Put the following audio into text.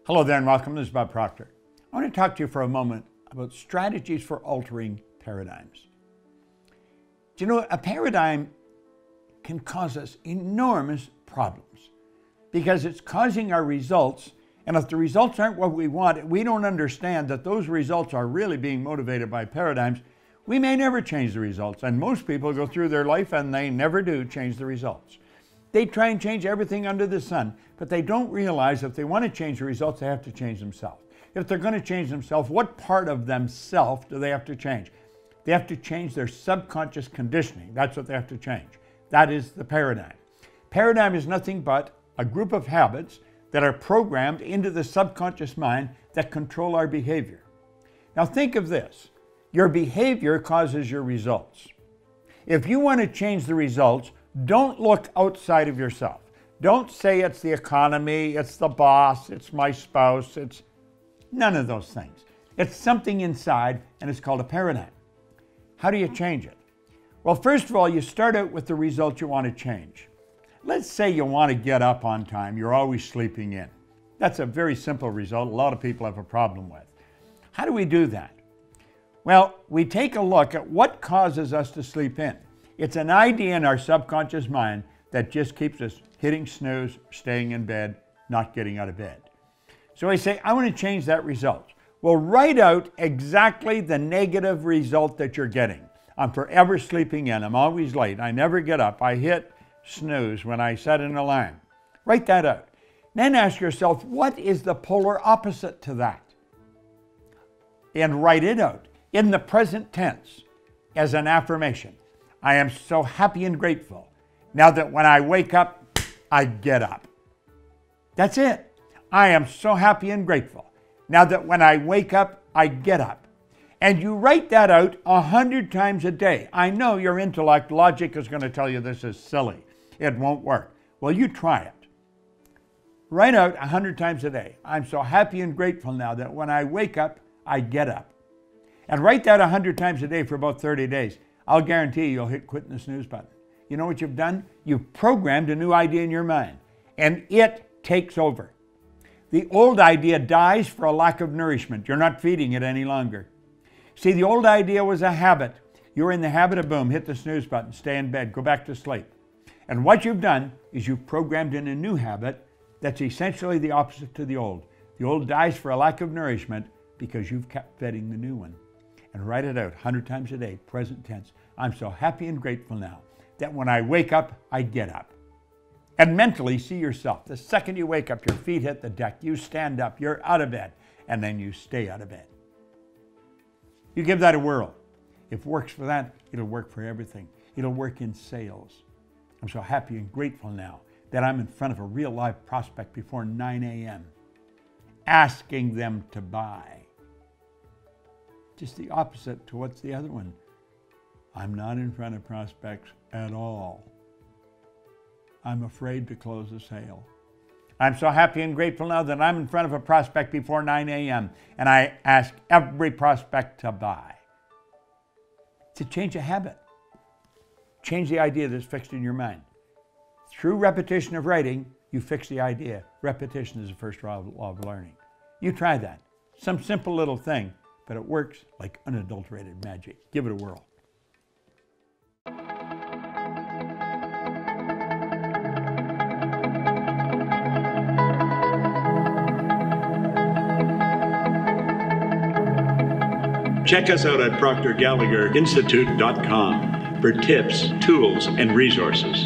Hello there and welcome. This is Bob Proctor. I want to talk to you for a moment about strategies for altering paradigms. Do you know, a paradigm can cause us enormous problems because it's causing our results, and if the results aren't what we want, we don't understand that those results are really being motivated by paradigms, we may never change the results. And most people go through their life and they never do change the results. They try and change everything under the sun, but they don't realize if they want to change the results, they have to change themselves. If they're going to change themselves, what part of themselves do they have to change? They have to change their subconscious conditioning. That's what they have to change. That is the paradigm. Paradigm is nothing but a group of habits that are programmed into the subconscious mind that control our behavior. Now think of this. Your behavior causes your results. If you want to change the results, don't look outside of yourself. Don't say it's the economy, it's the boss, it's my spouse, it's none of those things. It's something inside, and it's called a paradigm. How do you change it? Well, first of all, you start out with the result you want to change. Let's say you want to get up on time. You're always sleeping in. That's a very simple result. A lot of people have a problem with. How do we do that? Well, we take a look at what causes us to sleep in. It's an idea in our subconscious mind that just keeps us hitting snooze, staying in bed, not getting out of bed. So I say, I want to change that result. Well, write out exactly the negative result that you're getting. I'm forever sleeping in. I'm always late. I never get up. I hit snooze when I set an alarm. Write that out. Then ask yourself, what is the polar opposite to that? And write it out in the present tense as an affirmation. I am so happy and grateful now that when I wake up, I get up. That's it. I am so happy and grateful now that when I wake up, I get up. And you write that out 100 times a day. I know your intellect, logic is going to tell you this is silly. It won't work. Well, you try it. Write out 100 times a day. I'm so happy and grateful now that when I wake up, I get up. And write that 100 times a day for about 30 days. I'll guarantee you'll hit quit the snooze button. You know what you've done? You've programmed a new idea in your mind, and it takes over. The old idea dies for a lack of nourishment. You're not feeding it any longer. See, the old idea was a habit. You're in the habit of boom, hit the snooze button, stay in bed, go back to sleep. And what you've done is you've programmed in a new habit that's essentially the opposite to the old. The old dies for a lack of nourishment because you've kept feeding the new one. And write it out 100 times a day, present tense. I'm so happy and grateful now that when I wake up, I get up. And mentally see yourself. The second you wake up, your feet hit the deck, you stand up, you're out of bed, and then you stay out of bed. You give that a whirl. If it works for that, it'll work for everything. It'll work in sales. I'm so happy and grateful now that I'm in front of a real live prospect before 9 a.m. asking them to buy. Just the opposite to what's the other one. I'm not in front of prospects at all. I'm afraid to close a sale. I'm so happy and grateful now that I'm in front of a prospect before 9 a.m. and I ask every prospect to buy. To change a habit. Change the idea that's fixed in your mind. Through repetition of writing, you fix the idea. Repetition is the first law of learning. You try that. Some simple little thing, but it works like unadulterated magic. Give it a whirl. Check us out at ProctorGallagherInstitute.com for tips, tools, and resources.